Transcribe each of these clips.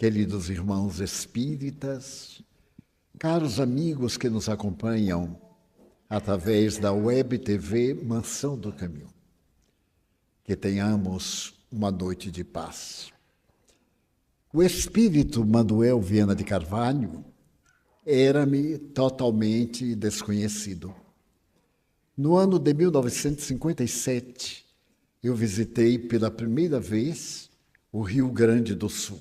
queridos irmãos espíritas, caros amigos que nos acompanham através da Web TV Mansão do Caminho. Que tenhamos uma noite de paz. O espírito Manuel Viana de Carvalho era-me totalmente desconhecido. No ano de 1957, eu visitei pela primeira vez o Rio Grande do Sul.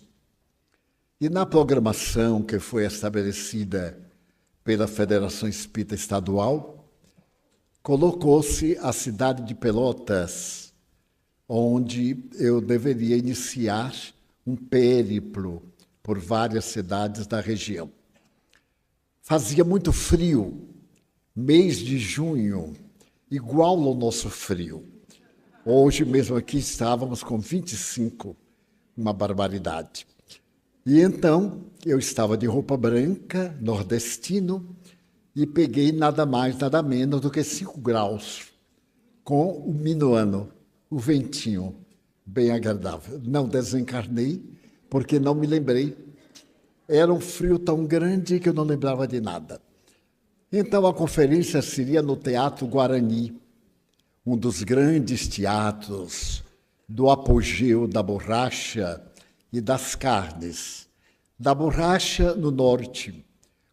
E na programação que foi estabelecida pela Federação Espírita Estadual, colocou-se a cidade de Pelotas, onde eu deveria iniciar um périplo por várias cidades da região. Fazia muito frio, mês de junho, igual ao nosso frio. Hoje mesmo aqui estávamos com 25, uma barbaridade. E então eu estava de roupa branca, nordestino, e peguei nada mais, nada menos do que 5 graus, com o minuano, o ventinho, bem agradável. Não desencarnei, porque não me lembrei. Era um frio tão grande que eu não lembrava de nada. Então a conferência seria no Teatro Guarani, um dos grandes teatros do apogeu da borracha e das carnes. Da borracha no norte,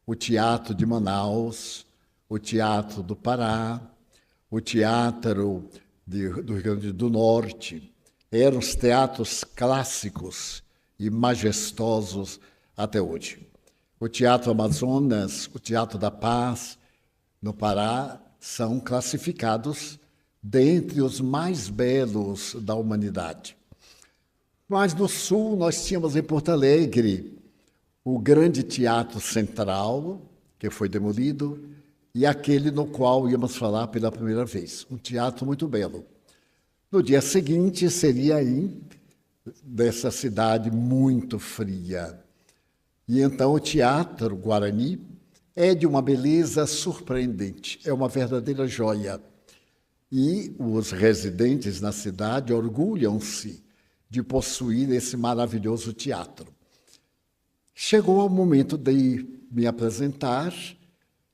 o Teatro de Manaus, o Teatro do Pará, o Teatro do Rio Grande do Norte. Eram os teatros clássicos e majestosos até hoje. O Teatro Amazonas, o Teatro da Paz, no Pará, são classificados dentre os mais belos da humanidade. Mas no Sul, nós tínhamos em Porto Alegre o grande Teatro Central, que foi demolido, e aquele no qual íamos falar pela primeira vez. Um teatro muito belo. No dia seguinte, seria aí, dessa cidade muito fria. E então o Teatro Guarani é de uma beleza surpreendente, é uma verdadeira joia. E os residentes na cidade orgulham-se de possuir esse maravilhoso teatro. Chegou o momento de me apresentar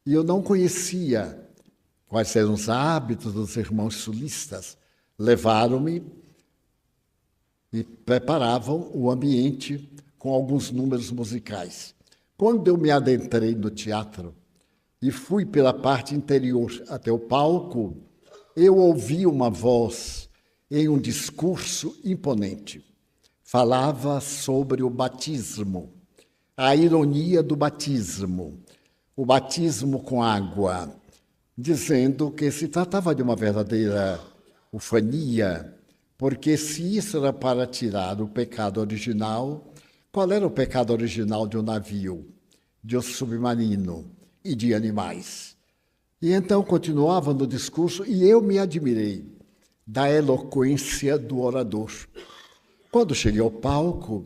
e eu não conhecia quais eram os hábitos dos irmãos sulistas. Levaram-me e preparavam o ambiente com alguns números musicais. Quando eu me adentrei no teatro e fui pela parte interior até o palco, eu ouvi uma voz em um discurso imponente. Falava sobre o batismo, a ironia do batismo, o batismo com água, dizendo que se tratava de uma verdadeira ufania, porque se isso era para tirar o pecado original, qual era o pecado original de um navio, de um submarino e de animais? E então continuava no discurso e eu me admirei da eloquência do orador. Quando cheguei ao palco,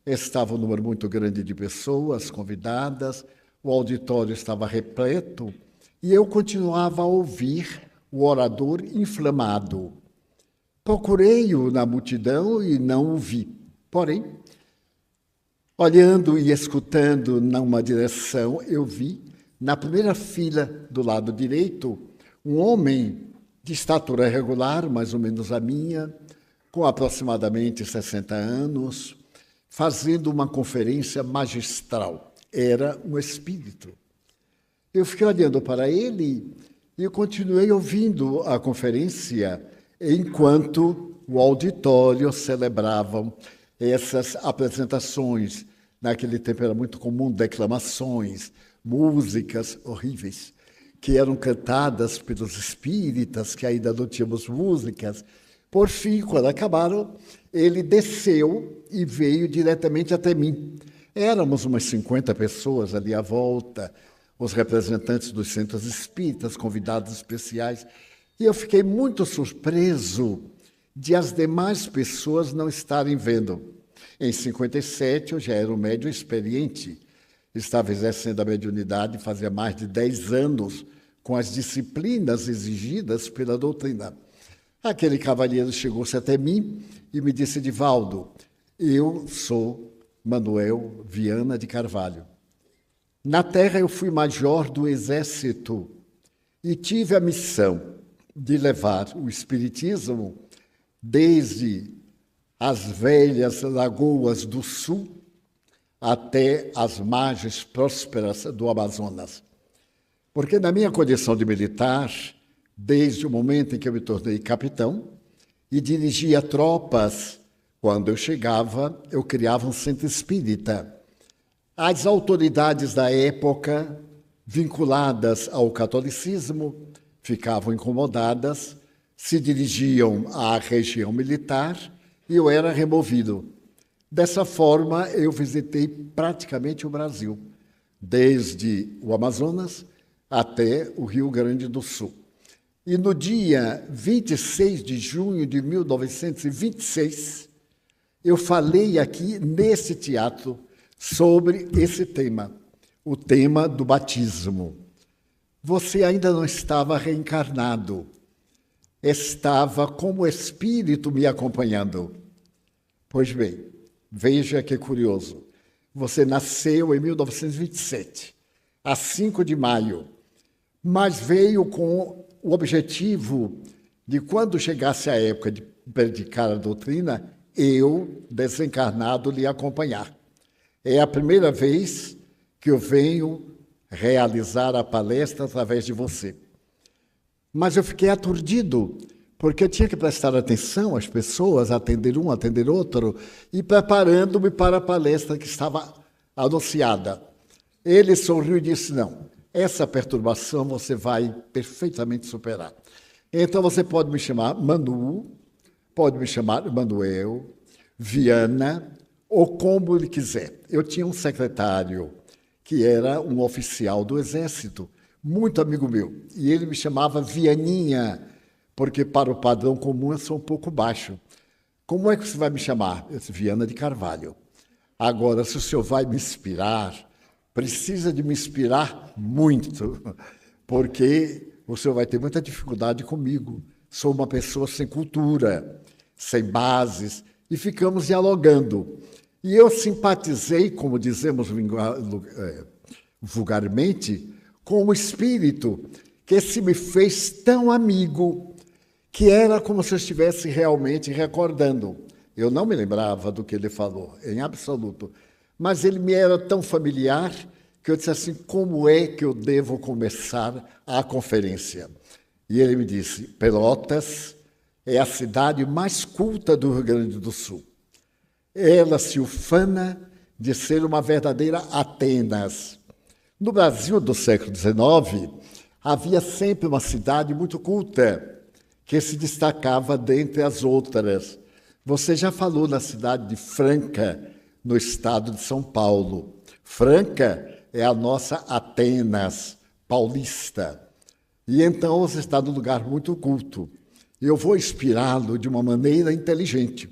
estava um número muito grande de pessoas convidadas, o auditório estava repleto e eu continuava a ouvir o orador inflamado. Procurei-o na multidão e não o vi. Porém, olhando e escutando numa direção, eu vi, na primeira fila do lado direito, um homem de estatura regular, mais ou menos a minha, com aproximadamente 60 anos, fazendo uma conferência magistral. Era um espírito. Eu fiquei olhando para ele e continuei ouvindo a conferência enquanto o auditório celebravam essas apresentações. Naquele tempo era muito comum declamações, músicas horríveis, que eram cantadas pelos espíritas, que ainda não tínhamos músicas. Por fim, quando acabaram, ele desceu e veio diretamente até mim. Éramos umas 50 pessoas ali à volta, os representantes dos centros espíritas, convidados especiais, e eu fiquei muito surpreso de as demais pessoas não estarem vendo. Em 57, eu já era um médium experiente, estava exercendo a mediunidade fazia mais de 10 anos, com as disciplinas exigidas pela doutrina. Aquele cavalheiro chegou-se até mim e me disse: Divaldo, eu sou Manuel Viana de Carvalho. Na Terra eu fui major do Exército e tive a missão de levar o Espiritismo desde as velhas lagoas do Sul até as margens prósperas do Amazonas. Porque na minha condição de militar, desde o momento em que eu me tornei capitão e dirigia tropas, quando eu chegava, eu criava um centro espírita. As autoridades da época, vinculadas ao catolicismo, ficavam incomodadas, se dirigiam à região militar e eu era removido. Dessa forma, eu visitei praticamente o Brasil, desde o Amazonas até o Rio Grande do Sul. E no dia 26 de junho de 1926, eu falei aqui nesse teatro sobre esse tema, o tema do batismo. Você ainda não estava reencarnado, estava como espírito me acompanhando. Pois bem, veja que curioso. Você nasceu em 1927, a 5 de maio, mas veio com o objetivo de, quando chegasse a época de predicar a doutrina, eu, desencarnado, lhe acompanhar. É a primeira vez que eu venho realizar a palestra através de você. Mas eu fiquei aturdido, porque eu tinha que prestar atenção às pessoas, atender um, atender outro, e preparando-me para a palestra que estava anunciada. Ele sorriu e disse, não, essa perturbação você vai perfeitamente superar. Então você pode me chamar Manu, pode me chamar Manuel, Viana, ou como ele quiser. Eu tinha um secretário que era um oficial do Exército, muito amigo meu, e ele me chamava Vianinha, porque para o padrão comum eu sou um pouco baixo. Como é que você vai me chamar? Eu disse, Viana de Carvalho. Agora, se o senhor vai me inspirar, precisa de me inspirar muito, porque o senhor vai ter muita dificuldade comigo. Sou uma pessoa sem cultura, sem bases, e ficamos dialogando. E eu simpatizei, como dizemos vulgarmente, com o espírito que se me fez tão amigo, que era como se eu estivesse realmente recordando. Eu não me lembrava do que ele falou, em absoluto. Mas ele me era tão familiar que eu disse assim, como é que eu devo começar a conferência? E ele me disse, Pelotas é a cidade mais culta do Rio Grande do Sul. Ela se ufana de ser uma verdadeira Atenas. No Brasil do século XIX, havia sempre uma cidade muito culta, que se destacava dentre as outras. Você já falou na cidade de Franca, no estado de São Paulo. Franca é a nossa Atenas paulista. E então você está num lugar muito culto. Eu vou inspirá-lo de uma maneira inteligente,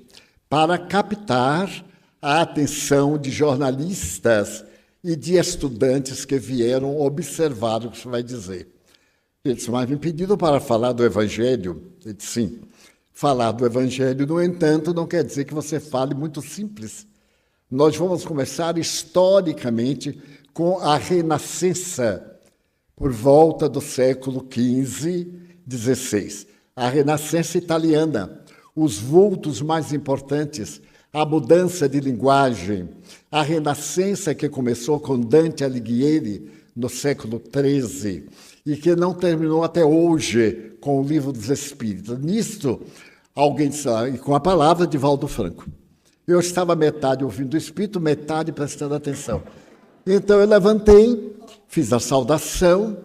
para captar a atenção de jornalistas e de estudantes que vieram observar o que você vai dizer. Ele disse, mas me pediram para falar do Evangelho. Eu disse, sim. Falar do Evangelho, no entanto, não quer dizer que você fale muito simples. Nós vamos começar historicamente com a Renascença, por volta do século XV, XVI. A Renascença italiana, os vultos mais importantes, a mudança de linguagem, a Renascença que começou com Dante Alighieri no século XIII e que não terminou até hoje com o Livro dos Espíritos. Nisto, alguém disse, e com a palavra de Valdo Franco. Eu estava metade ouvindo o Espírito, metade prestando atenção. Então eu levantei, fiz a saudação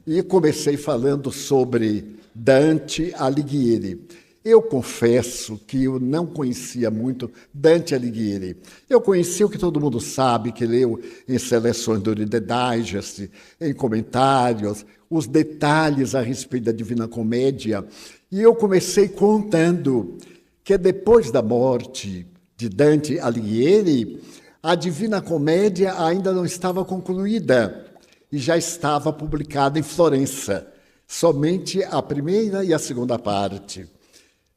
e comecei falando sobre Dante Alighieri. Eu confesso que eu não conhecia muito Dante Alighieri. Eu conheci o que todo mundo sabe, que leu em seleções do The Digest, em comentários, os detalhes a respeito da Divina Comédia. E eu comecei contando que depois da morte de Dante Alighieri, a Divina Comédia ainda não estava concluída e já estava publicada em Florença, somente a primeira e a segunda parte.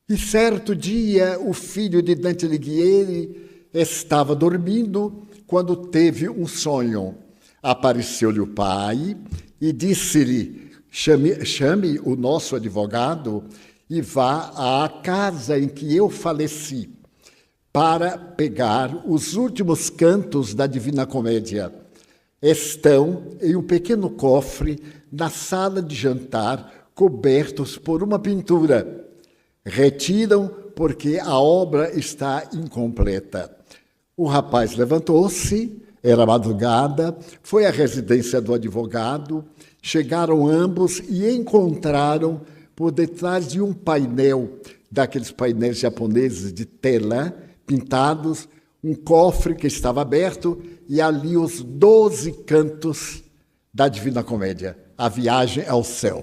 E certo dia, o filho de Dante Alighieri estava dormindo quando teve um sonho. Apareceu-lhe o pai e disse-lhe: chame o nosso advogado e vá à casa em que eu faleci, para pegar os últimos cantos da Divina Comédia. Estão em um pequeno cofre na sala de jantar, cobertos por uma pintura. Retiram, porque a obra está incompleta. O rapaz levantou-se, era madrugada, foi à residência do advogado, chegaram ambos e encontraram, por detrás de um painel, daqueles painéis japoneses de tela, pintados, um cofre que estava aberto e ali os 12 cantos da Divina Comédia, a viagem ao céu.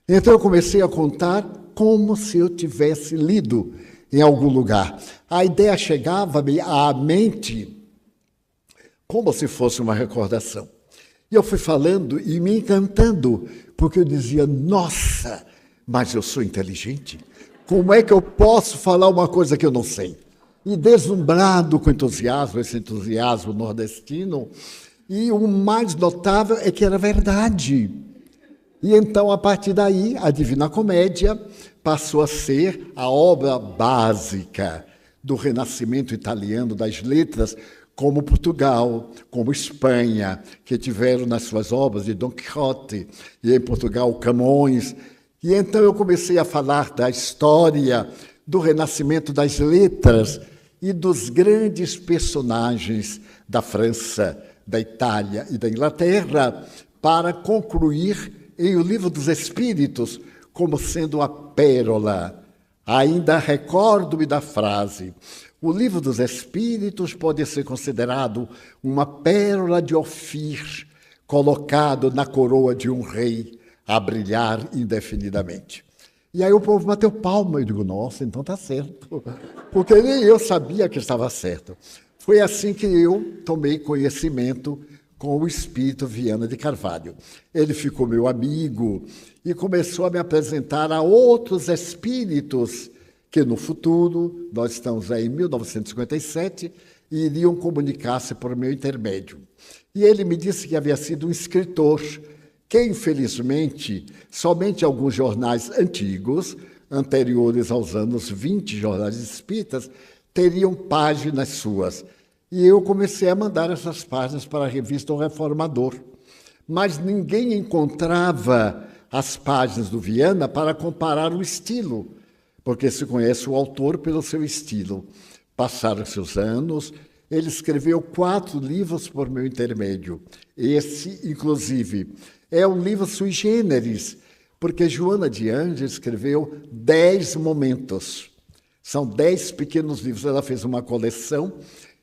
Então eu comecei a contar como se eu tivesse lido em algum lugar. A ideia chegava-me à mente como se fosse uma recordação. E eu fui falando e me encantando, porque eu dizia: nossa, mas eu sou inteligente. Como é que eu posso falar uma coisa que eu não sei? E deslumbrado com entusiasmo, esse entusiasmo nordestino, e o mais notável é que era verdade. E então, a partir daí, a Divina Comédia passou a ser a obra básica do Renascimento italiano das letras, como Portugal, como Espanha, que tiveram nas suas obras de Dom Quixote, e em Portugal, Camões. E então eu comecei a falar da história do Renascimento das letras e dos grandes personagens da França, da Itália e da Inglaterra, para concluir em O Livro dos Espíritos como sendo a pérola. Ainda recordo-me da frase: o Livro dos Espíritos pode ser considerado uma pérola de Ofir, colocado na coroa de um rei, a brilhar indefinidamente. E aí o povo bateu palma, eu digo: nossa, então está certo, porque nem eu sabia que estava certo. Foi assim que eu tomei conhecimento com o espírito Viana de Carvalho. Ele ficou meu amigo e começou a me apresentar a outros espíritos que no futuro, nós estamos aí em 1957, iriam comunicar-se por meu intermédio. E ele me disse que havia sido um escritor, que infelizmente somente alguns jornais antigos, anteriores aos anos 20, jornais espíritas, teriam páginas suas. E eu comecei a mandar essas páginas para a revista O Reformador. Mas ninguém encontrava as páginas do Viana para comparar o estilo, porque se conhece o autor pelo seu estilo. Passaram-se os anos, ele escreveu 4 livros por meu intermédio. Esse, inclusive, é um livro sui generis, porque Joana de Ângeles escreveu 10 momentos. São 10 pequenos livros. Ela fez uma coleção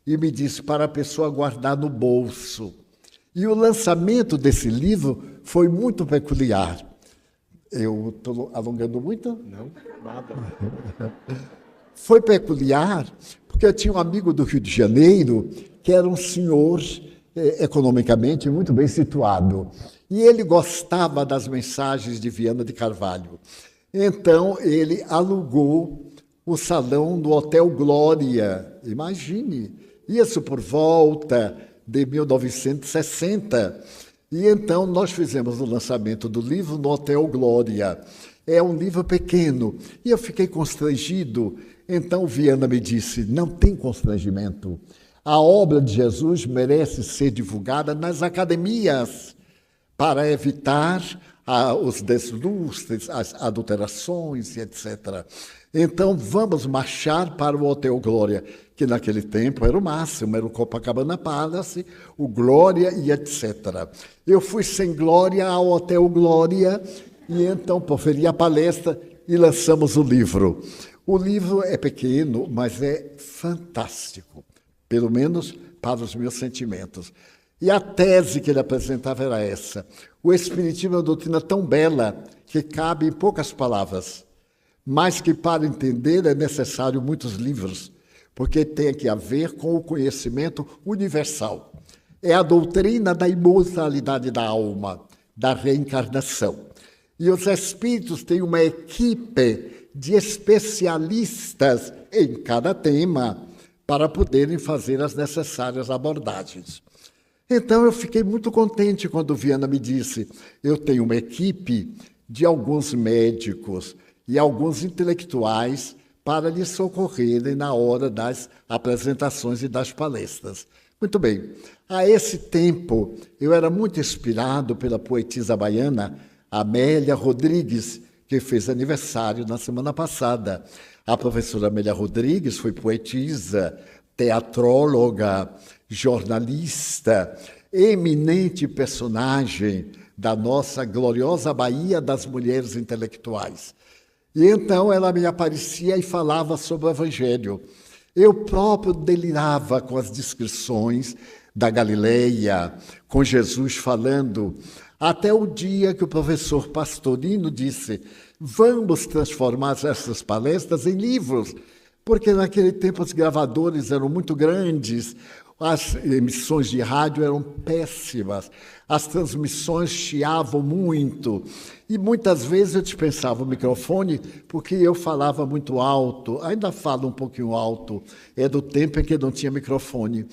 e me disse para a pessoa guardar no bolso. E o lançamento desse livro foi muito peculiar. Eu estou alongando muito? Não, nada. Foi peculiar, porque eu tinha um amigo do Rio de Janeiro que era um senhor economicamente muito bem situado. E ele gostava das mensagens de Viana de Carvalho. Então, ele alugou o salão do Hotel Glória. Imagine, isso por volta de 1960. E então nós fizemos o lançamento do livro no Hotel Glória. É um livro pequeno. E eu fiquei constrangido. Então Viana me disse: não tem constrangimento. A obra de Jesus merece ser divulgada nas academias para evitar os deslustres, as adulterações, etc. Então vamos marchar para o Hotel Glória, que naquele tempo era o máximo, era o Copacabana Palace, o Glória e etc. Eu fui sem glória ao Hotel Glória e então proferi a palestra e lançamos o livro. O livro é pequeno, mas é fantástico, pelo menos para os meus sentimentos. E a tese que ele apresentava era essa: o Espiritismo é uma doutrina tão bela que cabe em poucas palavras, mas que para entender é necessário muitos livros, porque tem que haver com o conhecimento universal. É a doutrina da imortalidade da alma, da reencarnação. E os espíritos têm uma equipe de especialistas em cada tema para poderem fazer as necessárias abordagens. Então, eu fiquei muito contente quando Viana me disse: eu tenho uma equipe de alguns médicos e alguns intelectuais para lhe socorrerem na hora das apresentações e das palestras. Muito bem. A esse tempo, eu era muito inspirado pela poetisa baiana Amélia Rodrigues, que fez aniversário na semana passada. A professora Amélia Rodrigues foi poetisa, teatróloga, jornalista, eminente personagem da nossa gloriosa Bahia das mulheres intelectuais. E então ela me aparecia e falava sobre o Evangelho. Eu próprio delirava com as descrições da Galileia, com Jesus falando, até o dia que o professor Pastorino disse: vamos transformar essas palestras em livros, porque naquele tempo os gravadores eram muito grandes, as emissões de rádio eram péssimas, as transmissões chiavam muito, e muitas vezes eu dispensava o microfone porque eu falava muito alto, ainda falo um pouquinho alto, é do tempo em que não tinha microfone.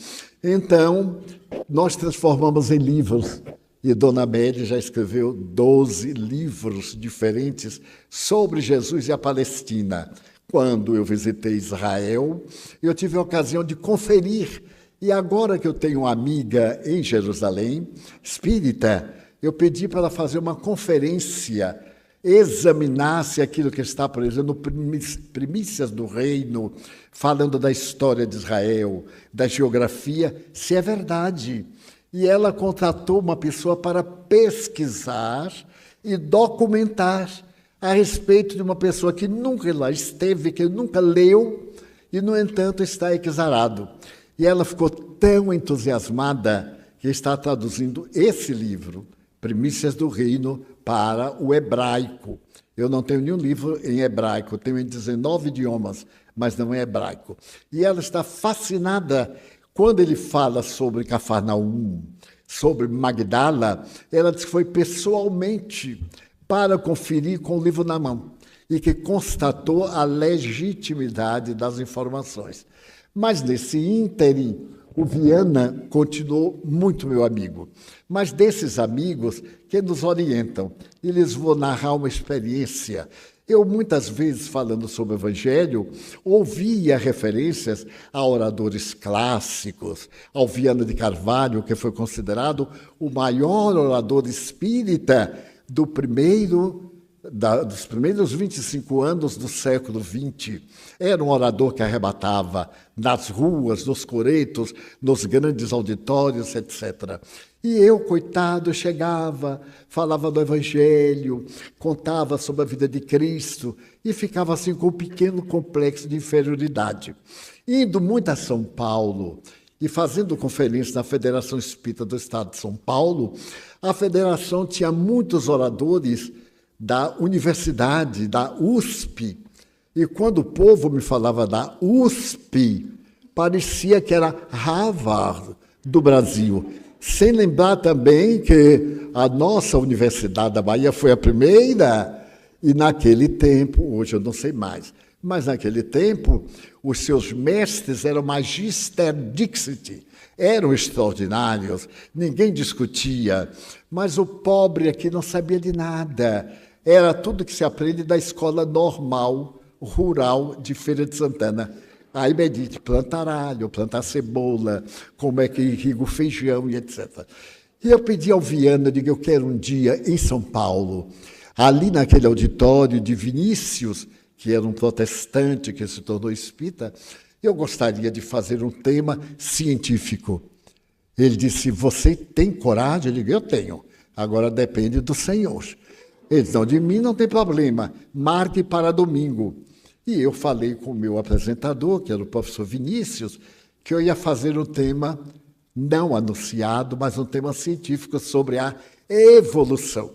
Então, nós transformamos em livros, e Dona Amélia já escreveu 12 livros diferentes sobre Jesus e a Palestina. Quando eu visitei Israel, eu tive a ocasião de conferir. E agora que eu tenho uma amiga em Jerusalém, espírita, eu pedi para ela fazer uma conferência, examinasse aquilo que está, por exemplo, no Primícias do Reino, falando da história de Israel, da geografia, se é verdade. E ela contratou uma pessoa para pesquisar e documentar a respeito de uma pessoa que nunca lá esteve, que nunca leu, e, no entanto, está exarado. E ela ficou tão entusiasmada que está traduzindo esse livro, Primícias do Reino, para o hebraico. Eu não tenho nenhum livro em hebraico, tenho em 19 idiomas, mas não é hebraico. E ela está fascinada quando ele fala sobre Cafarnaum, sobre Magdala. Ela diz que foi pessoalmente para conferir com o livro na mão e que constatou a legitimidade das informações. Mas, nesse ínterim, o Viana continuou muito meu amigo. Mas desses amigos que nos orientam, e lhes vou narrar uma experiência. Eu, muitas vezes, falando sobre o Evangelho, ouvia referências a oradores clássicos, ao Viana de Carvalho, que foi considerado o maior orador espírita dos primeiros 25 anos do século XX. Era um orador que arrebatava nas ruas, nos coretos, nos grandes auditórios, etc. E eu, coitado, chegava, falava do Evangelho, contava sobre a vida de Cristo e ficava assim com um pequeno complexo de inferioridade. Indo muito a São Paulo e fazendo conferência na Federação Espírita do Estado de São Paulo, a federação tinha muitos oradores da universidade, da USP, e quando o povo me falava da USP, parecia que era Harvard do Brasil, sem lembrar também que a nossa Universidade da Bahia foi a primeira, e naquele tempo, hoje eu não sei mais, mas naquele tempo, os seus mestres eram Magister Dixit, eram extraordinários, ninguém discutia, mas o pobre aqui não sabia de nada. Era tudo que se aprende da escola normal, rural de Feira de Santana. Aí me diz, plantar alho, plantar cebola, como é que irriga o feijão e etc. E eu pedi ao Viana, eu digo, eu quero um dia em São Paulo, ali naquele auditório de Vinícius, que era um protestante que se tornou espírita, eu gostaria de fazer um tema científico. Ele disse, você tem coragem? Eu digo, eu tenho. Agora depende do Senhor. Ele disse, não, de mim não tem problema, marque para domingo. E eu falei com o meu apresentador, que era o professor Vinícius, que eu ia fazer um tema não anunciado, mas um tema científico sobre a evolução.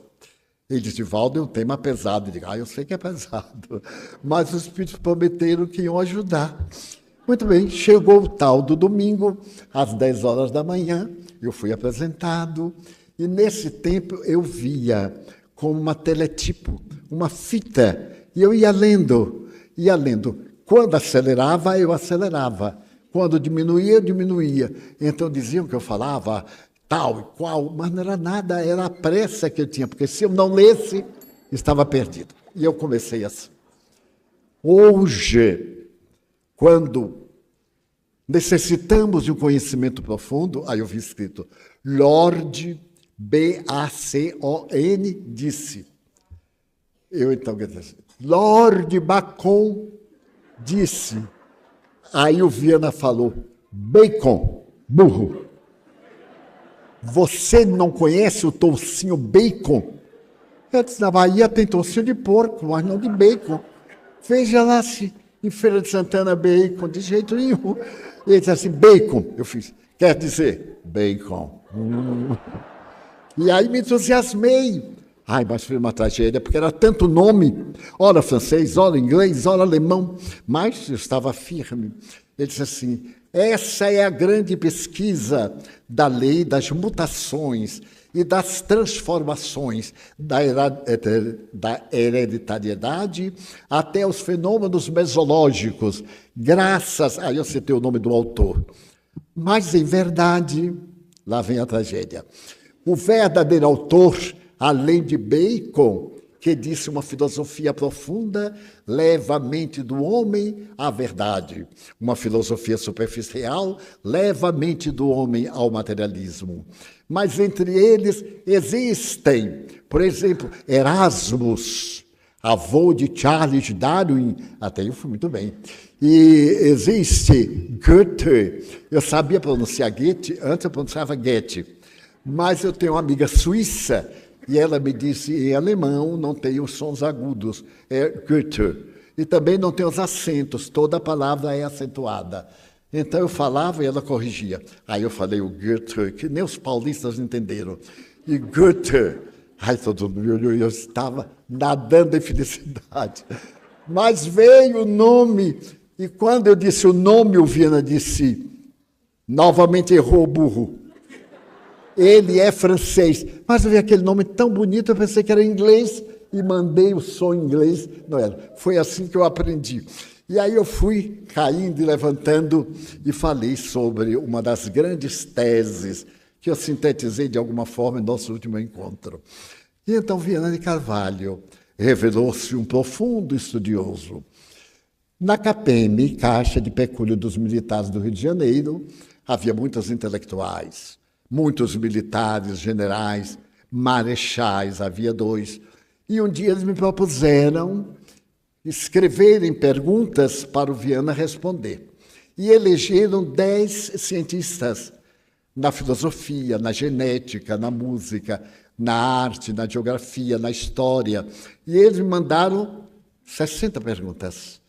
Ele disse, Valdo, é um tema pesado. Eu digo, eu sei que é pesado, mas os espíritos prometeram que iam ajudar. Muito bem, chegou o tal do domingo, às 10 horas da manhã, eu fui apresentado, e nesse tempo eu via como uma teletipo, uma fita, e eu ia lendo. Quando acelerava, eu acelerava. Quando diminuía, diminuía. Então diziam que eu falava tal e qual, mas não era nada, era a pressa que eu tinha, porque se eu não lesse, estava perdido. E eu comecei assim. Hoje, quando necessitamos de um conhecimento profundo, aí eu vi escrito, Lord B-A-C-O-N disse. Eu então, Lord Bacon disse. Aí o Viana falou, Bacon, burro. Você não conhece o toucinho bacon? Eu disse, na Bahia tem toucinho de porco, mas não de bacon. Veja lá se em Feira de Santana bacon, de jeito nenhum. Ele disse assim, bacon. Eu fiz, quer dizer, bacon. E aí me entusiasmei. Ai, mas foi uma tragédia, porque era tanto nome. Ora francês, ora inglês, ora alemão. Mas eu estava firme. Ele disse assim, essa é a grande pesquisa da lei das mutações e das transformações da hereditariedade até os fenômenos mesológicos, graças... Aí eu citei o nome do autor. Mas, em verdade, lá vem a tragédia. O verdadeiro autor, além de Bacon, que disse uma filosofia profunda, leva a mente do homem à verdade. Uma filosofia superficial leva a mente do homem ao materialismo. Mas entre eles existem, por exemplo, Erasmus, avô de Charles Darwin, até eu fui muito bem. E existe Goethe, eu sabia pronunciar Goethe, antes eu pronunciava Goethe, mas eu tenho uma amiga suíça, e ela me disse, em alemão não tem os sons agudos, é Goethe. E também não tem os acentos, toda palavra é acentuada. Então eu falava e ela corrigia. Aí eu falei o Goethe, que nem os paulistas entenderam. E Goethe, aí todo mundo olhou e eu estava nadando em felicidade. Mas veio o nome, e quando eu disse o nome, o Viana disse, novamente errou o burro. Ele é francês. Mas eu vi aquele nome tão bonito, eu pensei que era inglês e mandei o som em inglês. Não era. Foi assim que eu aprendi. E aí eu fui caindo e levantando e falei sobre uma das grandes teses que eu sintetizei de alguma forma em nosso último encontro. E então Viana de Carvalho revelou-se um profundo estudioso. Na CAPEM, Caixa de Pecúlio dos Militares do Rio de Janeiro, havia muitos intelectuais, muitos militares, generais, marechais, havia 2. E um dia eles me propuseram escreverem perguntas para o Viana responder. E elegeram 10 cientistas na filosofia, na genética, na música, na arte, na geografia, na história. E eles me mandaram 60 perguntas.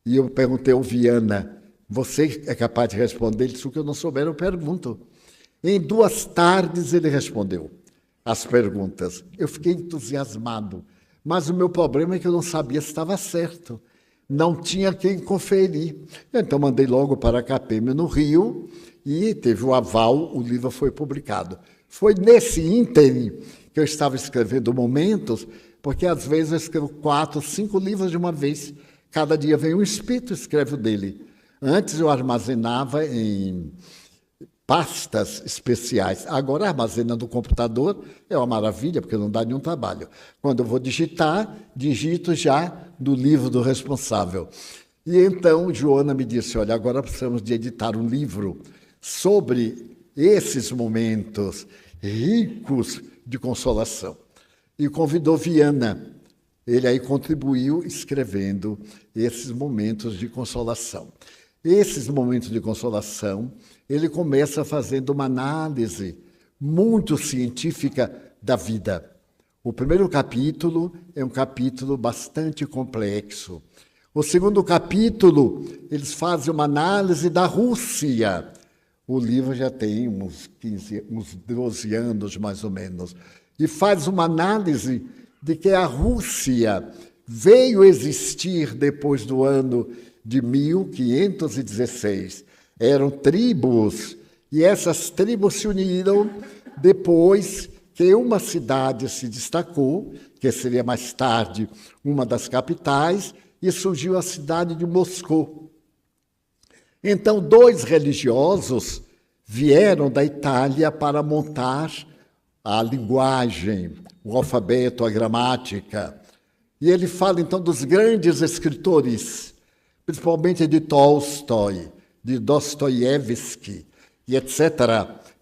E eu perguntei ao Viana, você é capaz de responder? Ele disse, o que eu não souber, eu pergunto. Em 2 tardes ele respondeu as perguntas. Eu fiquei entusiasmado, mas o meu problema é que eu não sabia se estava certo. Não tinha quem conferir. Então mandei logo para a CAPEM no Rio e teve o aval, o livro foi publicado. Foi nesse ínterim que eu estava escrevendo Momentos, porque às vezes eu escrevo 4, 5 livros de uma vez. Cada dia vem um espírito e escreve o dele. Antes eu armazenava em pastas especiais. Agora, armazena no computador, é uma maravilha, porque não dá nenhum trabalho. Quando eu vou digitar, digito já do livro do responsável. E então, Joana me disse, olha, agora precisamos de editar um livro sobre esses momentos ricos de consolação. E convidou Viana. Ele aí contribuiu escrevendo esses momentos de consolação. Esses momentos de consolação, ele começa fazendo uma análise muito científica da vida. O primeiro capítulo é um capítulo bastante complexo. O segundo capítulo, eles fazem uma análise da Rússia. O livro já tem uns 12 anos, mais ou menos. E faz uma análise de que a Rússia veio existir depois do ano de 1516. Eram tribos, e essas tribos se uniram depois que uma cidade se destacou, que seria mais tarde uma das capitais, e surgiu a cidade de Moscou. Então, 2 religiosos vieram da Itália para montar a linguagem, o alfabeto, a gramática. E ele fala, então, dos grandes escritores, principalmente de Tolstói, de Dostoiévski, e etc.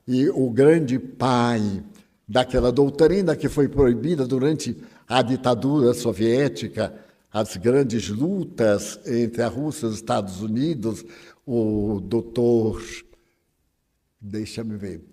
E o grande pai daquela doutrina que foi proibida durante a ditadura soviética, as grandes lutas entre a Rússia e os Estados Unidos, o doutor, deixa-me ver,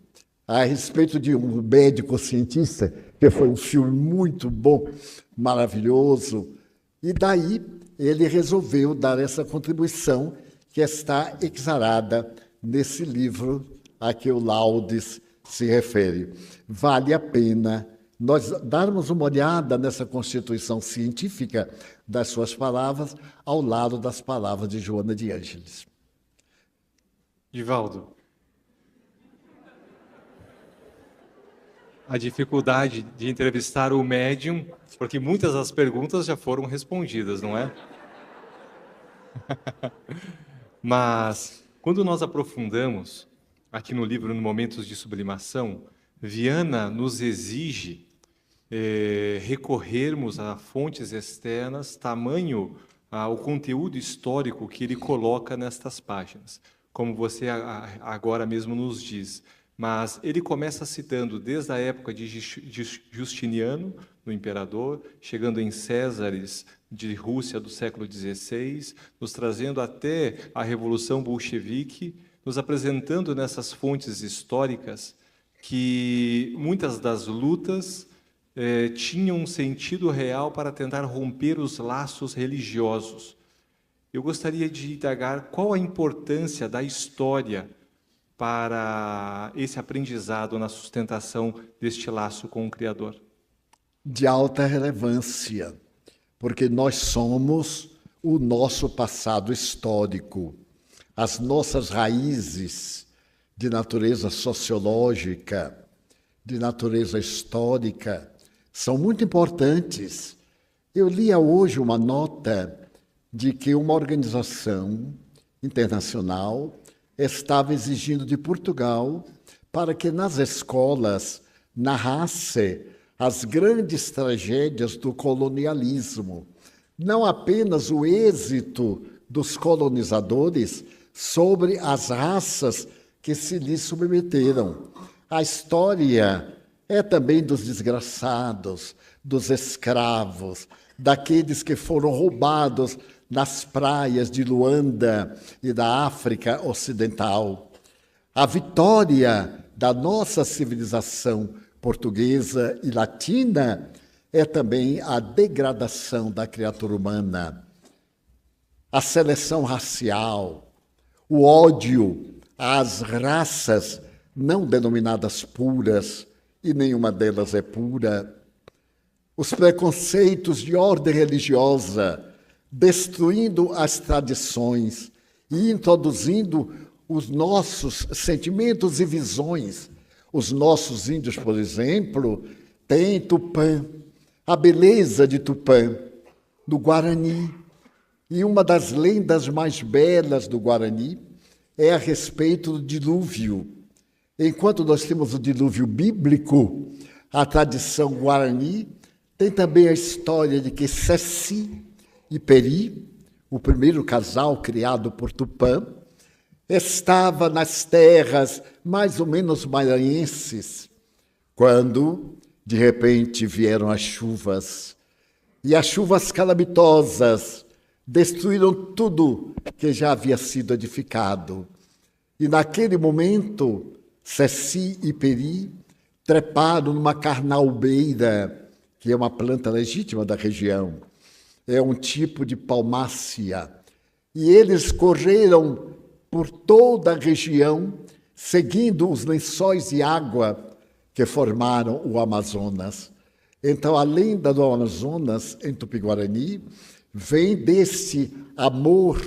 a respeito de um médico cientista, que foi um filme muito bom, maravilhoso, e daí ele resolveu dar essa contribuição que está exarada nesse livro a que o Laudes se refere. Vale a pena nós darmos uma olhada nessa constituição científica das suas palavras ao lado das palavras de Joana de Ângeles. Divaldo, a dificuldade de entrevistar o médium, porque muitas das perguntas já foram respondidas, não é? Mas, quando nós aprofundamos aqui no livro, no Momentos de Sublimação, Viana nos exige recorrermos a fontes externas, tamanho o conteúdo histórico que ele coloca nestas páginas, como você agora mesmo nos diz. Mas ele começa citando desde a época de Justiniano, no imperador, chegando em Césares de Rússia do século XVI, nos trazendo até a Revolução Bolchevique, nos apresentando nessas fontes históricas que muitas das lutas tinham um sentido real para tentar romper os laços religiosos. Eu gostaria de indagar qual a importância da história para esse aprendizado na sustentação deste laço com o Criador. De alta relevância, porque nós somos o nosso passado histórico, as nossas raízes de natureza sociológica, de natureza histórica, são muito importantes. Eu lia hoje uma nota de que uma organização internacional estava exigindo de Portugal para que nas escolas narrasse as grandes tragédias do colonialismo, não apenas o êxito dos colonizadores sobre as raças que se lhes submeteram. A história é também dos desgraçados, dos escravos, daqueles que foram roubados nas praias de Luanda e da África Ocidental. A vitória da nossa civilização portuguesa e latina é também a degradação da criatura humana, a seleção racial, o ódio às raças não denominadas puras, e nenhuma delas é pura, os preconceitos de ordem religiosa, destruindo as tradições e introduzindo os nossos sentimentos e visões. Os nossos índios, por exemplo, têm Tupã, a beleza de Tupã, do Guarani. E uma das lendas mais belas do Guarani é a respeito do dilúvio. Enquanto nós temos o dilúvio bíblico, a tradição Guarani tem também a história de que Ceci e Peri, o primeiro casal criado por Tupã, estava nas terras mais ou menos maranhenses, quando, de repente, vieram as chuvas. E as chuvas calamitosas destruíram tudo que já havia sido edificado. E naquele momento, Ceci e Peri treparam numa carnaubeira, que é uma planta legítima da região. É um tipo de palmácea. E eles correram por toda a região, seguindo os lençóis de água que formaram o Amazonas. Então, a lenda do Amazonas, em Tupi-Guarani, vem desse amor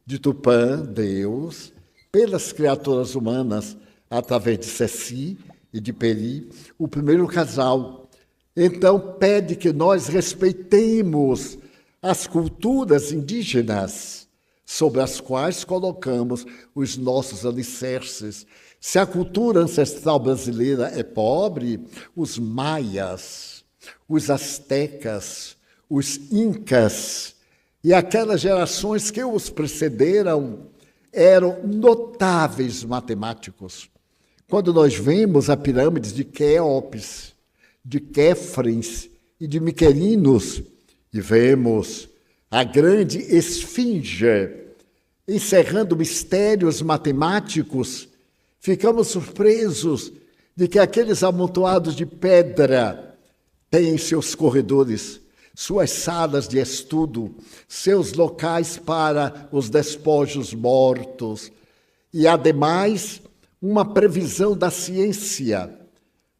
de Tupã, Deus, pelas criaturas humanas, através de Ceci e de Peri, o primeiro casal. Então, pede que nós respeitemos as culturas indígenas, sobre as quais colocamos os nossos alicerces. Se a cultura ancestral brasileira é pobre, os maias, os astecas, os incas e aquelas gerações que os precederam eram notáveis matemáticos. Quando nós vemos a pirâmide de Quéops, de Quéfrens e de Miquerinos, e vemos a grande esfinge encerrando mistérios matemáticos, ficamos surpresos de que aqueles amontoados de pedra têm seus corredores, suas salas de estudo, seus locais para os despojos mortos e, ademais, uma previsão da ciência.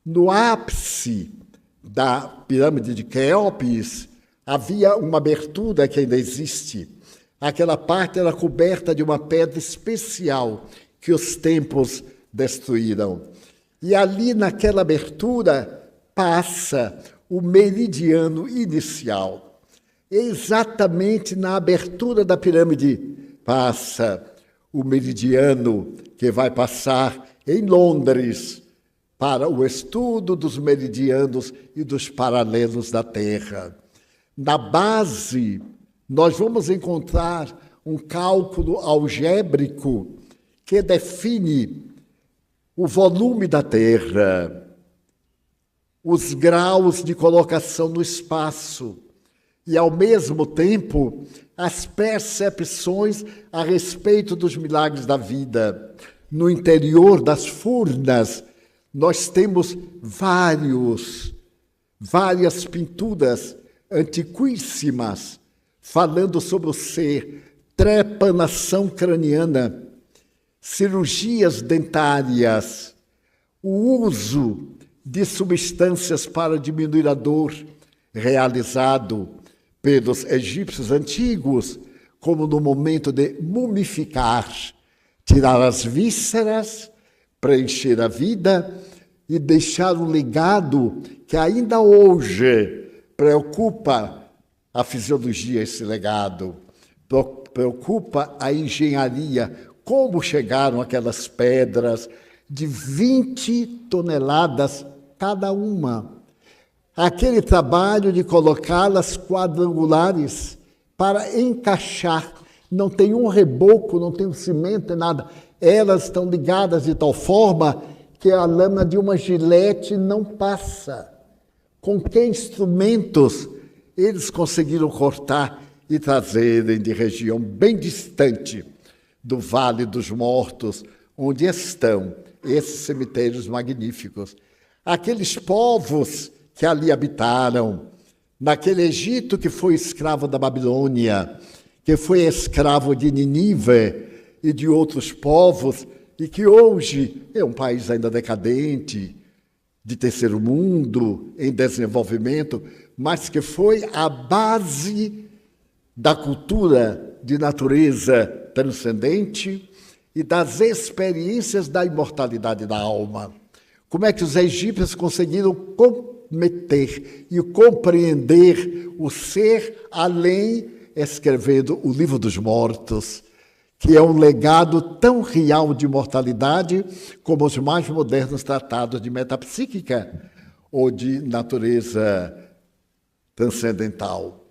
No ápice da pirâmide de Quéops havia uma abertura que ainda existe. Aquela parte era coberta de uma pedra especial que os tempos destruíram. E ali, naquela abertura, passa o meridiano inicial. Exatamente na abertura da pirâmide passa o meridiano que vai passar em Londres para o estudo dos meridianos e dos paralelos da Terra. Na base, nós vamos encontrar um cálculo algébrico que define o volume da Terra, os graus de colocação no espaço e, ao mesmo tempo, as percepções a respeito dos milagres da vida. No interior das furnas, nós temos várias pinturas antiquíssimas falando sobre o ser, trepanação craniana, cirurgias dentárias, o uso de substâncias para diminuir a dor, realizado pelos egípcios antigos, como no momento de mumificar, tirar as vísceras, preencher a vida e deixar um legado que ainda hoje preocupa a fisiologia, esse legado, preocupa a engenharia, como chegaram aquelas pedras de 20 toneladas cada uma. Aquele trabalho de colocá-las quadrangulares para encaixar, não tem um reboco, não tem um cimento, nada. Elas estão ligadas de tal forma que a lâmina de uma gilete não passa. Com que instrumentos eles conseguiram cortar e trazerem de região bem distante do Vale dos Mortos, onde estão esses cemitérios magníficos. Aqueles povos que ali habitaram, naquele Egito que foi escravo da Babilônia, que foi escravo de Nínive e de outros povos, e que hoje é um país ainda decadente, de terceiro mundo, em desenvolvimento, mas que foi a base da cultura de natureza transcendente e das experiências da imortalidade da alma. Como é que os egípcios conseguiram cometer e compreender o ser além, escrevendo o Livro dos Mortos, que é um legado tão real de imortalidade como os mais modernos tratados de metapsíquica ou de natureza transcendental.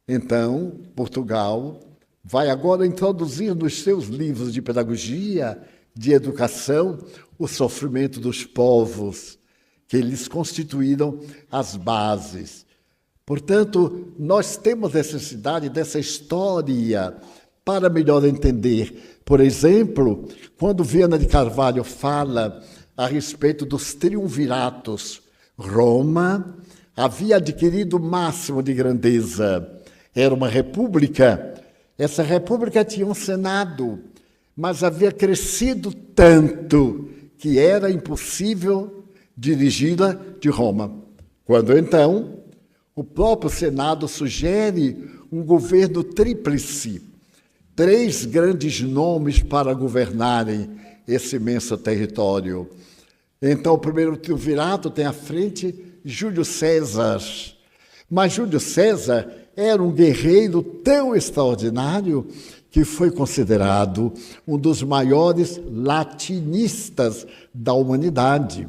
Então, Portugal vai agora introduzir nos seus livros de pedagogia, de educação, o sofrimento dos povos, que lhes constituíram as bases. Portanto, nós temos necessidade dessa história para melhor entender. Por exemplo, quando Viana de Carvalho fala a respeito dos triunviratos, Roma havia adquirido o máximo de grandeza. Era uma república. Essa república tinha um senado, mas havia crescido tanto que era impossível dirigi-la de Roma. Quando, então, o próprio Senado sugere um governo tríplice, 3 grandes nomes para governarem esse imenso território. Então, o primeiro triunvirato tem à frente Júlio César. Mas Júlio César era um guerreiro tão extraordinário que foi considerado um dos maiores latinistas da humanidade.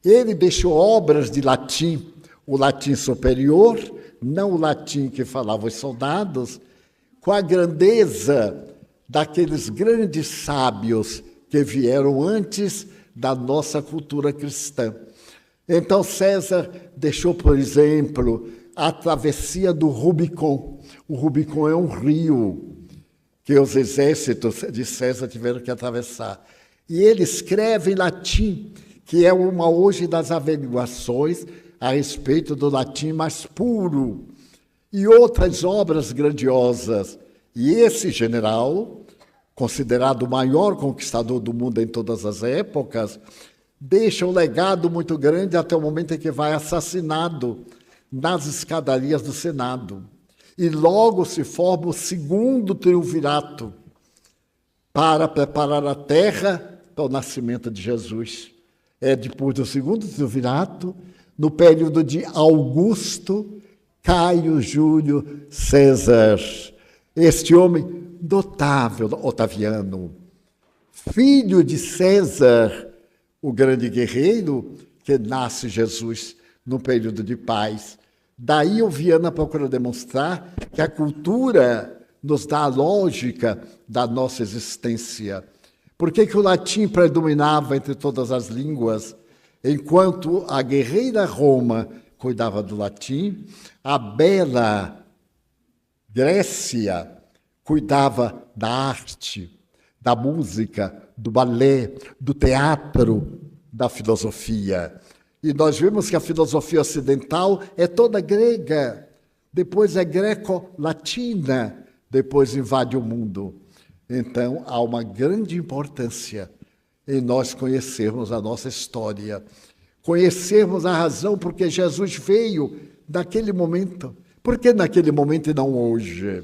Ele deixou obras de latim, o latim superior, não o latim que falavam os soldados, com a grandeza daqueles grandes sábios que vieram antes da nossa cultura cristã. Então César deixou, por exemplo, a travessia do Rubicon. O Rubicon é um rio que os exércitos de César tiveram que atravessar. E ele escreve em latim, que é uma hoje das averiguações a respeito do latim mais puro. E outras obras grandiosas. E esse general, considerado o maior conquistador do mundo em todas as épocas, deixa um legado muito grande até o momento em que vai assassinado nas escadarias do Senado. E logo se forma o segundo triunvirato para preparar a terra para o nascimento de Jesus. É depois do segundo triunvirato, no período de Augusto, Caio Júlio César. Este homem notável, Otaviano, filho de César, o grande guerreiro, que nasce Jesus no período de paz. Daí o Viana procura demonstrar que a cultura nos dá a lógica da nossa existência. Por que o latim predominava entre todas as línguas, enquanto a guerreira Roma cuidava do latim, a bela Grécia cuidava da arte, da música, do balé, do teatro, da filosofia. E nós vemos que a filosofia ocidental é toda grega, depois é greco-latina, depois invade o mundo. Então, há uma grande importância em nós conhecermos a nossa história, conhecermos a razão por que Jesus veio naquele momento. Por que naquele momento e não hoje?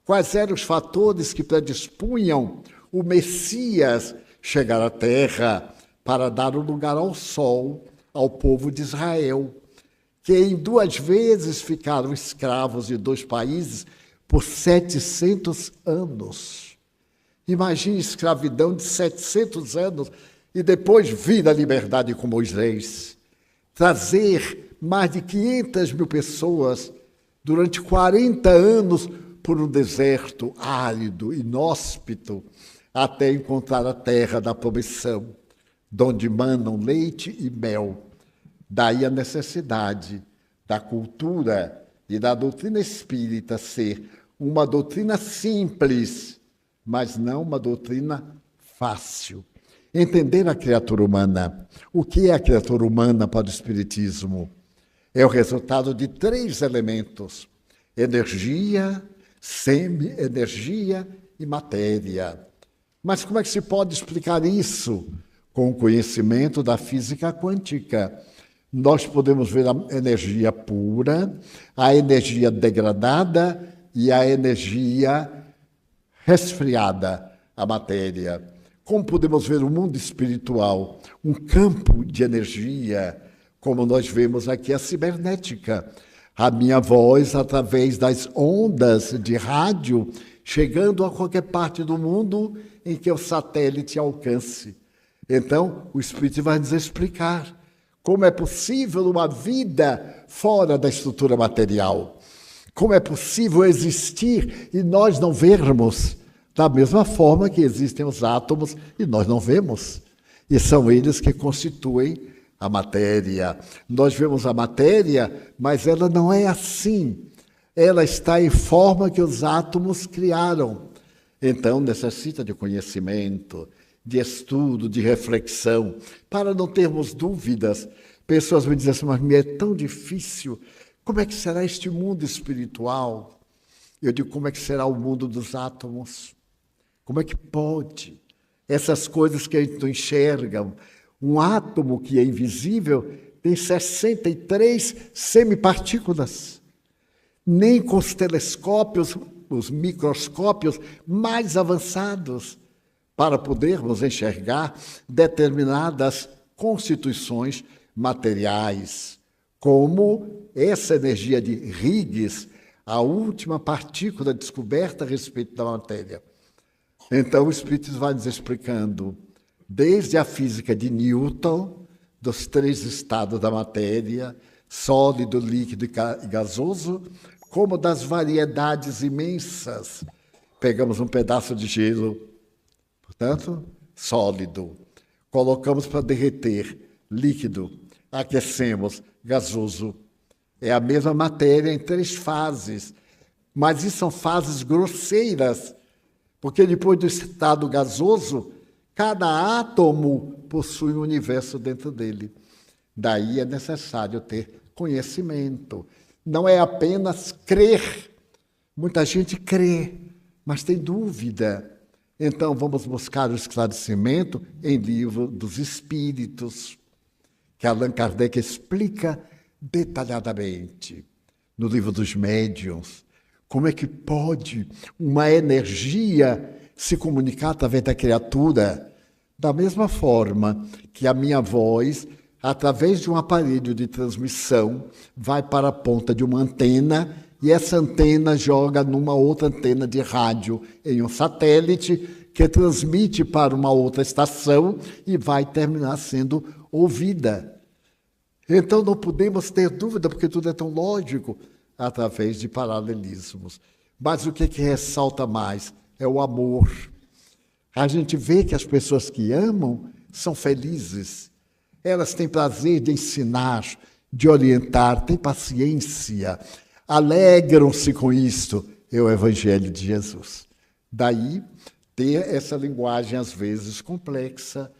Quais eram os fatores que predispunham o Messias chegar à terra para dar um lugar ao sol, ao povo de Israel, que em 2 vezes ficaram escravos de 2 países por 700 anos. Imagine escravidão de 700 anos e depois vir a liberdade com Moisés. Trazer mais de 500 mil pessoas durante 40 anos por um deserto árido, inóspito, até encontrar a terra da promissão, donde manam leite e mel. Daí a necessidade da cultura e da doutrina espírita ser uma doutrina simples, mas não uma doutrina fácil. Entender a criatura humana. O que é a criatura humana para o Espiritismo? É o resultado de 3 elementos: energia, semi-energia e matéria. Mas como é que se pode explicar isso? Com o conhecimento da física quântica. Nós podemos ver a energia pura, a energia degradada e a energia resfriada, a matéria. Como podemos ver o mundo espiritual? Um campo de energia, como nós vemos aqui a cibernética. A minha voz, através das ondas de rádio, chegando a qualquer parte do mundo em que o satélite alcance. Então, o Espírito vai nos explicar como é possível uma vida fora da estrutura material. Como é possível existir e nós não vermos, da mesma forma que existem os átomos e nós não vemos. E são eles que constituem a matéria. Nós vemos a matéria, mas ela não é assim. Ela está em forma que os átomos criaram. Então, necessita de conhecimento, de estudo, de reflexão, para não termos dúvidas. Pessoas me dizem assim, mas é tão difícil. Como é que será este mundo espiritual? Eu digo, como é que será o mundo dos átomos? Como é que pode? Essas coisas que a gente não enxerga. Um átomo que é invisível tem 63 semipartículas. Nem com os telescópios, os microscópios mais avançados, para podermos enxergar determinadas constituições materiais, como essa energia de Higgs, a última partícula descoberta a respeito da matéria. Então, o Espiritismo vai nos explicando, desde a física de Newton, dos 3 estados da matéria, sólido, líquido e gasoso, como das variedades imensas. Pegamos um pedaço de gelo, portanto, sólido, colocamos para derreter, líquido, aquecemos, gasoso. É a mesma matéria em 3 fases, mas isso são fases grosseiras, porque depois do estado gasoso, cada átomo possui um universo dentro dele. Daí é necessário ter conhecimento. Não é apenas crer. Muita gente crê, mas tem dúvida. Então, vamos buscar o esclarecimento em Livro dos Espíritos, que Allan Kardec explica detalhadamente. No Livro dos Médiuns, como é que pode uma energia se comunicar através da criatura? Da mesma forma que a minha voz, através de um aparelho de transmissão, vai para a ponta de uma antena e essa antena joga numa outra antena de rádio em um satélite que transmite para uma outra estação e vai terminar sendo ouvida. Então não podemos ter dúvida, porque tudo é tão lógico, através de paralelismos. Mas o que ressalta mais é o amor. A gente vê que as pessoas que amam são felizes. Elas têm prazer de ensinar, de orientar, têm paciência, alegram-se com isto. É o Evangelho de Jesus. Daí, ter essa linguagem, às vezes, complexa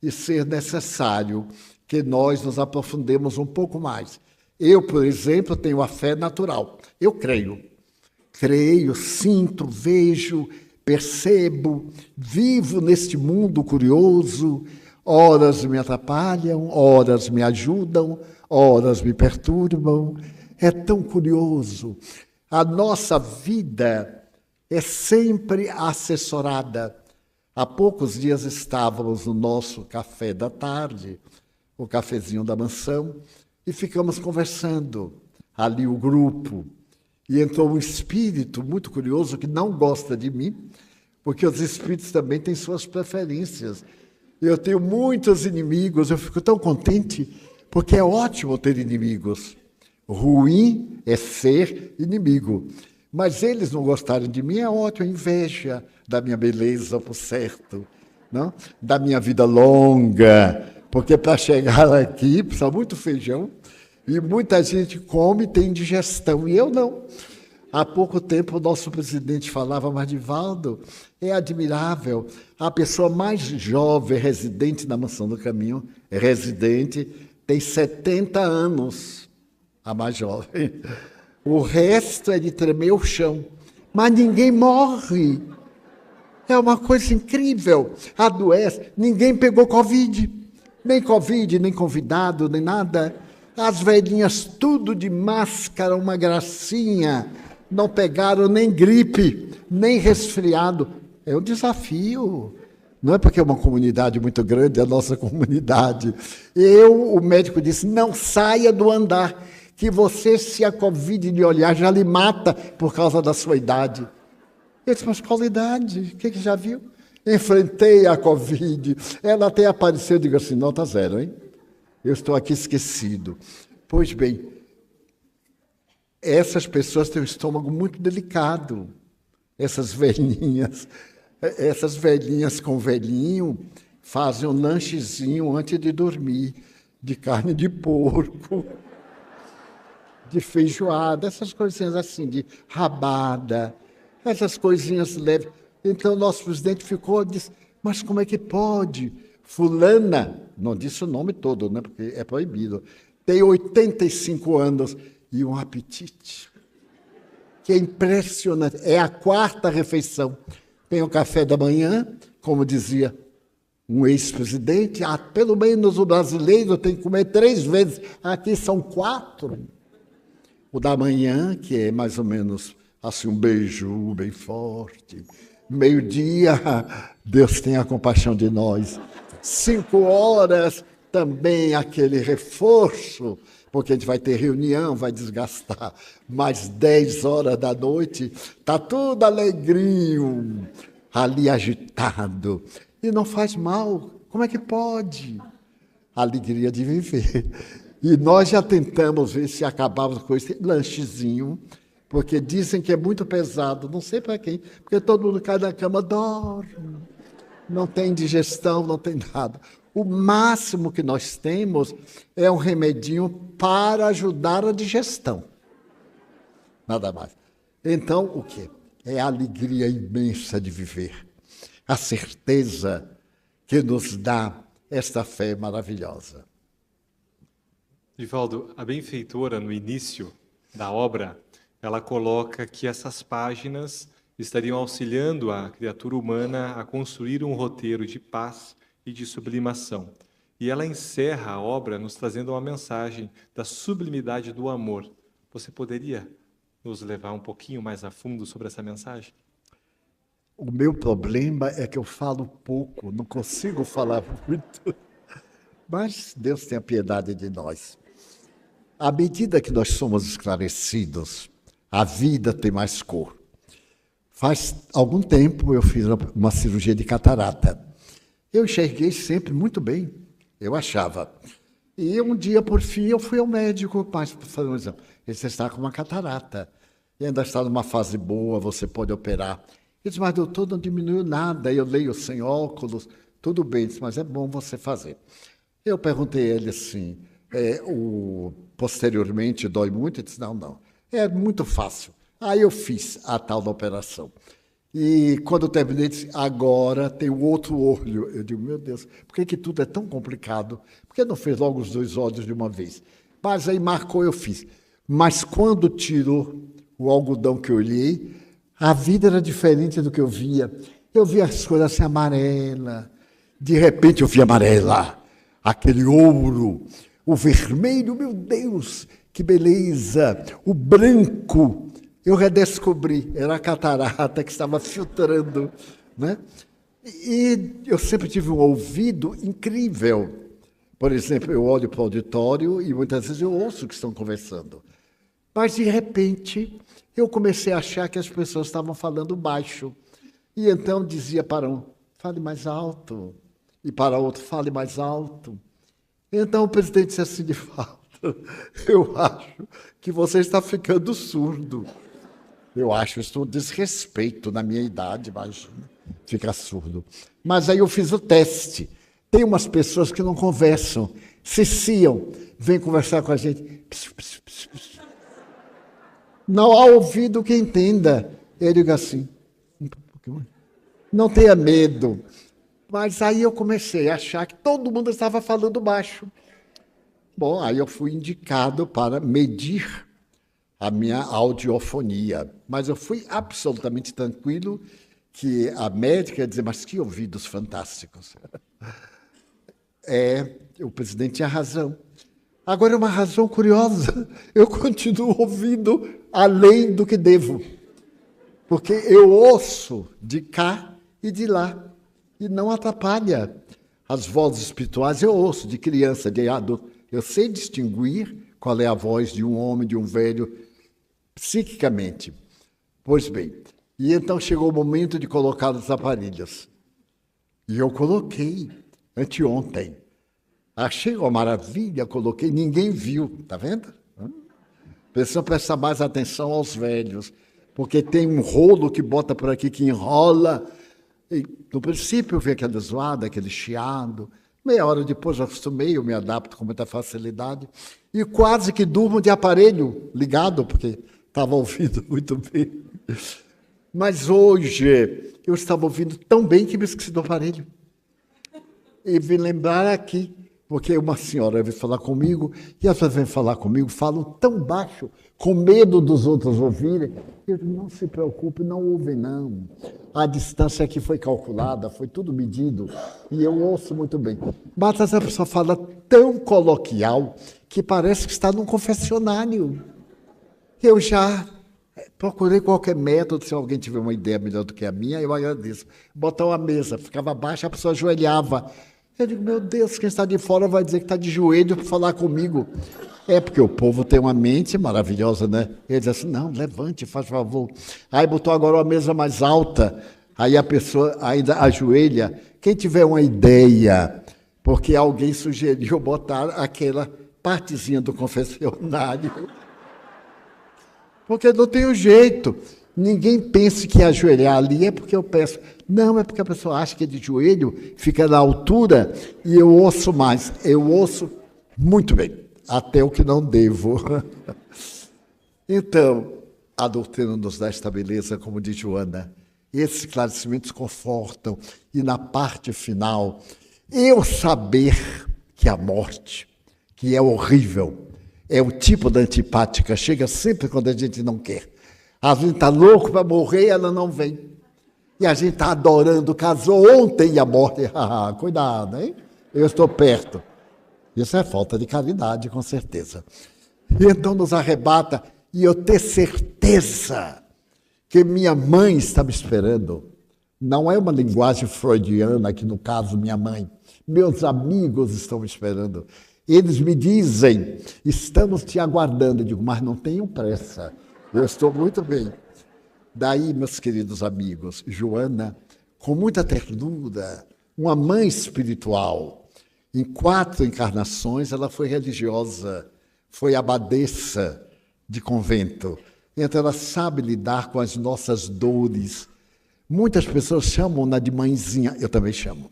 e ser necessário que nós nos aprofundemos um pouco mais. Eu, por exemplo, tenho a fé natural. Eu creio. Creio, sinto, vejo, percebo, vivo neste mundo curioso. Horas me atrapalham, horas me ajudam, horas me perturbam. É tão curioso. A nossa vida é sempre assessorada. Há poucos dias estávamos no nosso café da tarde, o cafezinho da mansão, e ficamos conversando, ali o grupo. E entrou um espírito muito curioso que não gosta de mim, porque os espíritos também têm suas preferências. Eu tenho muitos inimigos, eu fico tão contente, porque é ótimo ter inimigos. Ruim é ser inimigo. Mas eles não gostarem de mim, é ótimo, inveja da minha beleza, por certo, não? Da minha vida longa, porque para chegar aqui precisa muito feijão, e muita gente come e tem indigestão, e eu não. Há pouco tempo o nosso presidente falava, mas Divaldo, é admirável, a pessoa mais jovem residente na Mansão do Caminho, tem 70 anos, a mais jovem. O resto é de tremer o chão, mas ninguém morre. É uma coisa incrível. Adoece, ninguém pegou Covid, nem convidado, nem nada. As velhinhas tudo de máscara, uma gracinha, não pegaram nem gripe, nem resfriado. É um desafio. Não é porque é uma comunidade muito grande, é a nossa comunidade. O médico disse, não saia do andar, que você, se a Covid lhe olhar, já lhe mata por causa da sua idade. Eu disse, mas qual idade? O que já viu? Enfrentei a Covid. Ela até apareceu, eu digo assim, nota 0, hein? Eu estou aqui esquecido. Pois bem, essas pessoas têm um estômago muito delicado. Essas velhinhas com velhinho fazem um lanchezinho antes de dormir, de carne de porco, de feijoada, essas coisinhas assim, de rabada, essas coisinhas leves. Então, o nosso presidente ficou e disse, mas como é que pode? Fulana, não disse o nome todo, né, porque é proibido, tem 85 anos e um apetite que é impressionante. É a 4ª refeição. Tem o café da manhã, como dizia um ex-presidente, pelo menos o brasileiro tem que comer 3 vezes, aqui são 4. O da manhã, que é mais ou menos assim, um beijo bem forte. Meio-dia, Deus tenha compaixão de nós. 5 horas, também aquele reforço, porque a gente vai ter reunião, vai desgastar mais 10 horas da noite, está tudo alegrinho, ali agitado, e não faz mal. Como é que pode? A alegria de viver. E nós já tentamos ver se acabávamos com esse lanchezinho, porque dizem que é muito pesado, não sei para quem, porque todo mundo cai na cama, dorme, não tem digestão, não tem nada. O máximo que nós temos é um remedinho para ajudar a digestão. Nada mais. Então, o quê? É a alegria imensa de viver. A certeza que nos dá esta fé maravilhosa. Divaldo, a benfeitora, no início da obra, ela coloca que essas páginas estariam auxiliando a criatura humana a construir um roteiro de paz e de sublimação. E ela encerra a obra nos trazendo uma mensagem da sublimidade do amor. Você poderia nos levar um pouquinho mais a fundo sobre essa mensagem? O meu problema é que eu falo pouco, não consigo falar muito. Mas Deus tenha piedade de nós. À medida que nós somos esclarecidos, a vida tem mais cor. Faz algum tempo eu fiz uma cirurgia de catarata. Eu enxerguei sempre muito bem, eu achava. E um dia, por fim, eu fui ao médico, mas fazer um exame. Você está com uma catarata. E ainda está numa fase boa, você pode operar. Ele disse, mas doutor, não diminuiu nada. Eu leio sem óculos, tudo bem. Ele disse, mas é bom você fazer. Eu perguntei a ele assim, posteriormente dói muito? Ele disse, não, é muito fácil. Aí eu fiz a tal da operação. E quando eu terminei, disse, agora tem o outro olho. Eu digo, meu Deus, por que tudo é tão complicado? Por que não fez logo os 2 olhos de uma vez? Mas aí marcou, eu fiz. Mas quando tirou o algodão que eu olhei, a vida era diferente do que eu via. Eu via as coisas assim, amarela. De repente eu vi amarela, aquele ouro, o vermelho, meu Deus, que beleza, o branco. Eu redescobri, era a catarata que estava filtrando, né? E eu sempre tive um ouvido incrível. Por exemplo, eu olho para o auditório e muitas vezes eu ouço que estão conversando. Mas, de repente, eu comecei a achar que as pessoas estavam falando baixo. E então dizia para um, fale mais alto. E para outro, fale mais alto. Então o presidente disse assim, de fato, eu acho que você está ficando surdo. Eu acho isso um desrespeito na minha idade, imagina, ficar surdo. Mas aí eu fiz o teste. Tem umas pessoas que não conversam, ciciam, vêm conversar com a gente. Pss, pss, pss, pss. Não há ouvido que entenda. Eu digo assim, não tenha medo. Mas aí eu comecei a achar que todo mundo estava falando baixo. Bom, aí eu fui indicado para medir a minha audiofonia. Mas eu fui absolutamente tranquilo que a médica ia dizer, mas que ouvidos fantásticos. O presidente tinha razão. Agora é uma razão curiosa. Eu continuo ouvindo além do que devo. Porque eu ouço de cá e de lá. E não atrapalha. As vozes espirituais eu ouço de criança, de adulto. Eu sei distinguir qual é a voz de um homem, de um velho, psiquicamente. Pois bem, e então chegou o momento de colocar os aparelhos. E eu coloquei anteontem. Achei uma maravilha, coloquei, ninguém viu, tá vendo? Precisa prestar mais atenção aos velhos, porque tem um rolo que bota por aqui, que enrola. E, no princípio eu vi aquela zoada, aquele chiado. Meia hora depois eu acostumei, eu me adapto com muita facilidade. E quase que durmo de aparelho ligado, porque estava ouvindo muito bem. Mas hoje eu estava ouvindo tão bem que me esqueci do aparelho. E vim lembrar aqui, porque uma senhora veio falar comigo, e as pessoas vêm falar comigo, falam tão baixo, com medo dos outros ouvirem. Eu digo, não se preocupe, não ouvem não. A distância aqui foi calculada, foi tudo medido, e eu ouço muito bem. Mas essa pessoa fala tão coloquial, que parece que está num confessionário. Eu já procurei qualquer método, se alguém tiver uma ideia melhor do que a minha, eu agradeço. Botar uma mesa, ficava baixa, a pessoa ajoelhava. Eu digo, meu Deus, quem está de fora vai dizer que está de joelho para falar comigo. É porque o povo tem uma mente maravilhosa, né? Ele diz assim, não, levante, faz favor. Aí botou agora uma mesa mais alta, aí a pessoa ainda ajoelha. Quem tiver uma ideia, porque alguém sugeriu botar aquela partezinha do confessionário, porque não tem o jeito. Ninguém pense que ajoelhar ali é porque eu peço. Não, é porque a pessoa acha que é de joelho, fica na altura e eu ouço mais. Eu ouço muito bem, até o que não devo. Então, a doutrina nos dá esta beleza, como diz Joana. Esses esclarecimentos confortam. E na parte final, eu saber que a morte, que é horrível, é o tipo da antipática, chega sempre quando a gente não quer. A gente está louco para morrer e ela não vem. E a gente está adorando, casou ontem e a morte. Cuidado, hein? Eu estou perto. Isso é falta de caridade, com certeza. E então nos arrebata, e eu ter certeza que minha mãe está me esperando. Não é uma linguagem freudiana, que no caso minha mãe. Meus amigos estão me esperando. Eles me dizem, estamos te aguardando. Eu digo, mas não tenham pressa. Eu estou muito bem. Daí, meus queridos amigos, Joana, com muita ternura, uma mãe espiritual. Em 4 encarnações, ela foi religiosa, foi abadesa de convento. Então, ela sabe lidar com as nossas dores. Muitas pessoas chamam-na de mãezinha, eu também chamo.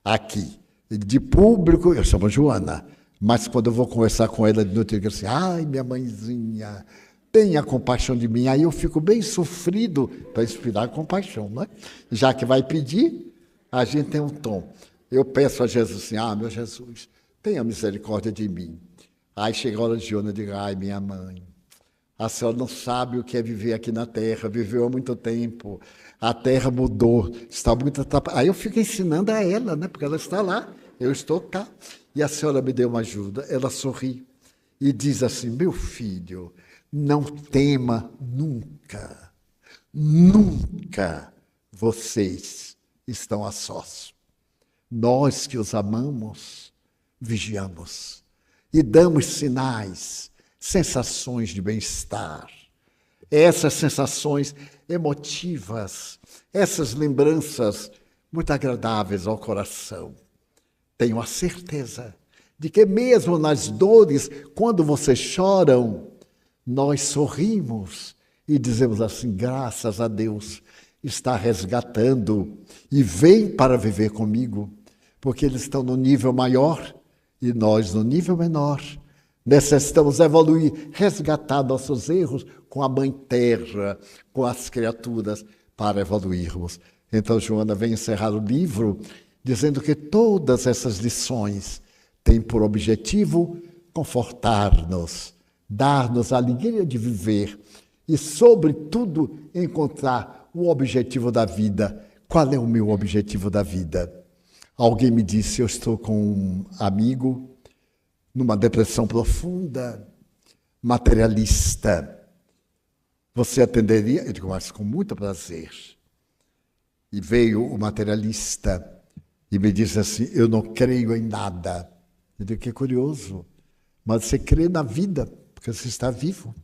Aqui, de público, eu chamo Joana. Mas quando eu vou conversar com ela de noite, eu digo assim, ai, minha mãezinha, tenha compaixão de mim. Aí eu fico bem sofrido para inspirar compaixão, né? Já que vai pedir, a gente tem um tom. Eu peço a Jesus assim, meu Jesus, tenha misericórdia de mim. Aí chega a hora de Joana, eu digo, ai, minha mãe, a senhora não sabe o que é viver aqui na Terra, viveu há muito tempo, a Terra mudou, está muito atrapalhada. Aí eu fico ensinando a ela, né? Porque ela está lá, eu estou cá. E a senhora me deu uma ajuda, ela sorri e diz assim, meu filho, não tema nunca, nunca vocês estão a sós. Nós que os amamos, vigiamos e damos sinais, sensações de bem-estar. Essas sensações emotivas, essas lembranças muito agradáveis ao coração. Tenho a certeza de que mesmo nas dores, quando vocês choram, nós sorrimos e dizemos assim, graças a Deus, está resgatando e vem para viver comigo, porque eles estão no nível maior e nós no nível menor. Necessitamos evoluir, resgatar nossos erros com a Mãe Terra, com as criaturas, para evoluirmos. Então, Joana vem encerrar o livro dizendo que todas essas lições têm por objetivo confortar-nos, dar-nos a alegria de viver e, sobretudo, encontrar o objetivo da vida. Qual é o meu objetivo da vida? Alguém me disse, eu estou com um amigo numa depressão profunda, materialista. Você atenderia? Eu digo, mas com muito prazer. E veio o materialista e me disse assim, eu não creio em nada. Eu digo, que curioso, mas você crê na vida, porque você está vivo,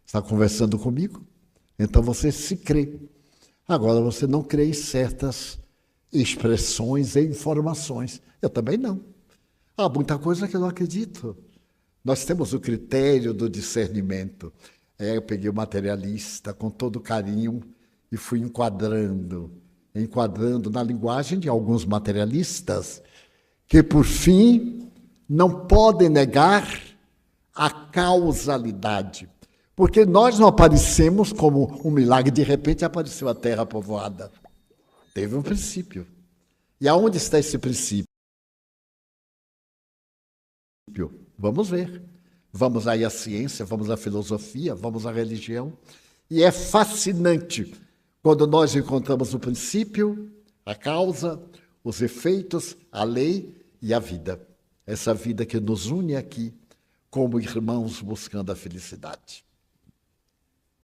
está conversando comigo, então você se crê. Agora você não crê em certas expressões e informações. Eu também não. Há muita coisa que eu não acredito. Nós temos o critério do discernimento. Eu peguei o materialista com todo carinho e fui enquadrando na linguagem de alguns materialistas, que, por fim, não podem negar a causalidade. Porque nós não aparecemos como um milagre, de repente apareceu a terra povoada. Teve um princípio. E aonde está esse princípio? Vamos ver. Vamos aí à ciência, vamos à filosofia, vamos à religião. E é fascinante quando nós encontramos o princípio, a causa, os efeitos, a lei e a vida. Essa vida que nos une aqui como irmãos buscando a felicidade.